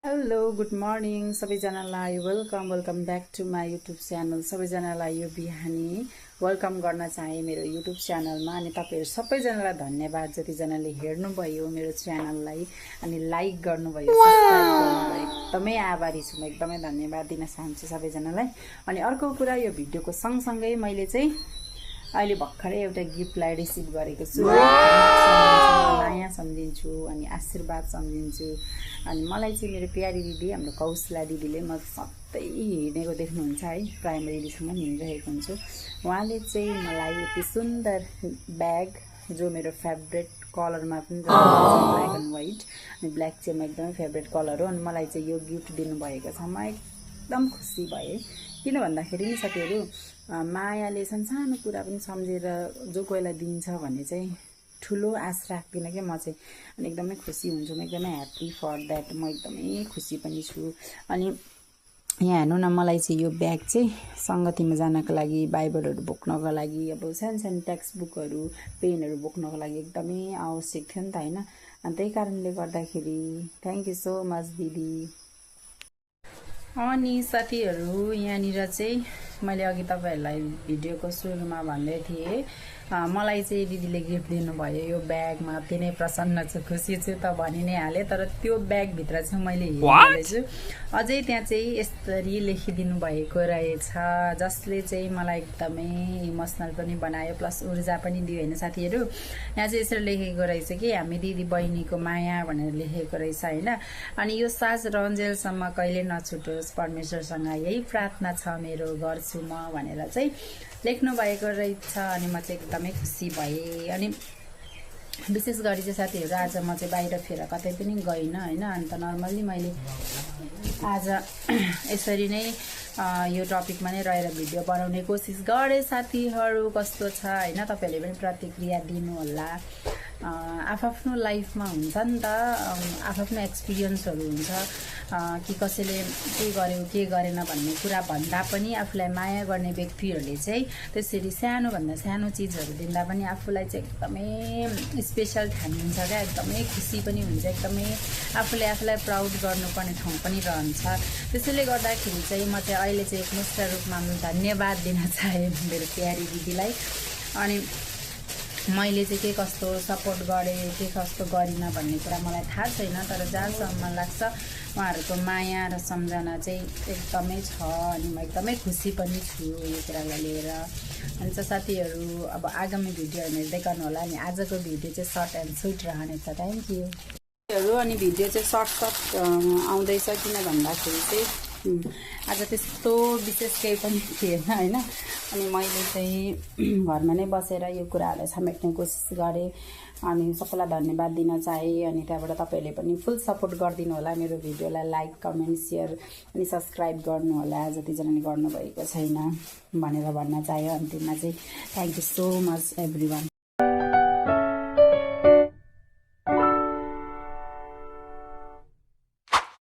Hello good morning सबैजनालाई welcome back to my YouTube channel. सबैजनालाई यो बिहानी वेलकम गर्न चाहे मेरो युट्युब च्यानलमा। अनि तपाईँहरू सबैजनालाई धन्यवाद जतिजनाले हेर्नुभयो मेरो च्यानललाई अनि लाइक गर्नुभयो, सब्सक्राइब गर्नुभयो। एकदमै आभारी छु, म एकदमै धन्यवाद दिन चाहन्छु सबैजनालाई। अनि अर्को कुरा, यो भिडियोको सँगसँगै मैले चाहिँ अहिले भर्खरै एउटा गिफ्टलाई रिसिभ गरेको छु। माया सम्झिन्छु अनि आशीर्वाद सम्झिन्छु। अनि मलाई चाहिँ मेरो प्यारी दिदी हाम्रो कौशला दिदीले म सधैँ हिँडेको देख्नुहुन्छ है, प्राइमेरी दिदीसँग हिँडिरहेको हुन्छु। उहाँले चाहिँ मलाई यति सुन्दर ब्याग, जो मेरो फेभरेट कलरमा पनि ब्ल्याक एन्ड व्हाइट, अनि ब्ल्याक चाहिँ म एकदमै फेभरेट कलर हो। अनि मलाई चाहिँ यो गिफ्ट दिनुभएको छ, म एकदम खुसी भएँ। किन भन्दाखेरि नि साथीहरू, मायाले सानो कुरा पनि सम्झेर जो कोहीलाई दिन्छ भने चाहिँ ठुलो आश राख्दिनँ कि म चाहिँ। अनि एकदमै खुसी हुन्छु, म एकदमै ह्याप्पी फर द्याट, म एकदमै खुसी पनि छु। अनि यहाँ हेर्नु न, मलाई चाहिँ यो ब्याग चाहिँ सङ्गतिमा जानको लागि, बाइबलहरू बोक्नको लागि, अब सानो टेक्स्ट बुकहरू, पेनहरू बोक्नको लागि एकदमै आवश्यक थियो नि त होइन। अनि त्यही कारणले गर्दाखेरि थ्याङ्क यू सो मच दिदी। अनि साथीहरू, यहाँनिर चाहिँ मैले अघि तपाईँहरूलाई भिडियोको सुरुमा भन्दै थिएँ, मलाई चाहिँ दिदीले गिफ्ट दिनुभयो यो ब्यागमा। अति नै प्रसन्न छु, खुसी छु त भनि नै हालेँ। तर त्यो ब्यागभित्र चाहिँ मैले हेर्दैछु, अझै त्यहाँ चाहिँ यसरी लेखिदिनु भएको रहेछ, जसले चाहिँ मलाई एकदमै इमोसनल पनि बनायो, प्लस ऊर्जा पनि दियो होइन साथीहरू। यहाँ चाहिँ यसरी लेखेको रहेछ कि हामी दिदी बहिनीको माया भनेर लेखेको रहेछ होइन। अनि यो साँझ रन्जेलसम्म कहिले नछुटोस्, परमेश्वरसँग यही प्रार्थना छ मेरो, गर्छु म भनेर चाहिँ लेख्नु भएको रहेछ। अनि म चाहिँ एकदमै खुसी भएँ। अनि विशेष गरी चाहिँ साथीहरू, आज म चाहिँ बाहिर फेर कतै पनि गइनँ होइन। अन्त नर्मल्ली मैले आज यसरी नै यो टपिकमा नै रहेर भिडियो बनाउने कोसिस गरेँ। साथीहरू कस्तो छ होइन, तपाईँहरूले पनि प्रतिक्रिया दिनु होला। आफ्नो लाइफमा हुन्छ नि त, आफ्नो एक्सपिरियन्सहरू हुन्छ कि कसैले के गर्यो के गरेन भन्ने कुरा भन्दा पनि आफूलाई माया गर्ने व्यक्तिहरूले चाहिँ त्यसरी सानोभन्दा सानो चिजहरू दिँदा पनि आफूलाई चाहिँ एकदमै स्पेसल ठानिन्छ क्या, एकदमै खुसी पनि हुन्छ, एकदमै आफूले आफूलाई प्राउड गर्नुपर्ने ठाउँ पनि रहन्छ। त्यसैले गर्दाखेरि चाहिँ म चाहिँ अहिले चाहिँ एकमुष्ट रूपमा धन्यवाद दिन चाहे मेरो प्यारी दिदीलाई। अनि मैले चाहिँ के कस्तो सपोर्ट गरेँ, के कस्तो गरिनँ भन्ने कुरा मलाई थाहा छैन, तर जहाँसम्म लाग्छ उहाँहरूको माया र सम्झना चाहिँ एकदमै छ। अनि म एकदमै खुसी पनि छु यो कुरालाई लिएर। अनि चाहिँ साथीहरू, अब आगामी भिडियोहरू हेर्दै गर्नु होला। अनि आजको भिडियो चाहिँ सर्ट एन्ड स्विट रहनेछ। Thank you. अनि भिडियो चाहिँ सर्ट आउँदैछ, किन भन्दाखेरि चाहिँ आज त्यस्तो विशेष केही पनि थिएन होइन। अनि मैले चाहिँ घरमा नै बसेर यो कुराहरूलाई समेट्ने कोसिस गरेँ। अनि सबैलाई धन्यवाद दिन चाहेँ। अनि त्यहाँबाट तपाईँहरूले पनि फुल सपोर्ट गरिदिनु होला मेरो भिडियोलाई, लाइक कमेन्ट सेयर अनि सब्सक्राइब गर्नु होला जतिजनाले गर्नुभएको छैन भनेर भन्न चाह्यो। अन्तिममा चाहिँ thank you so much every one.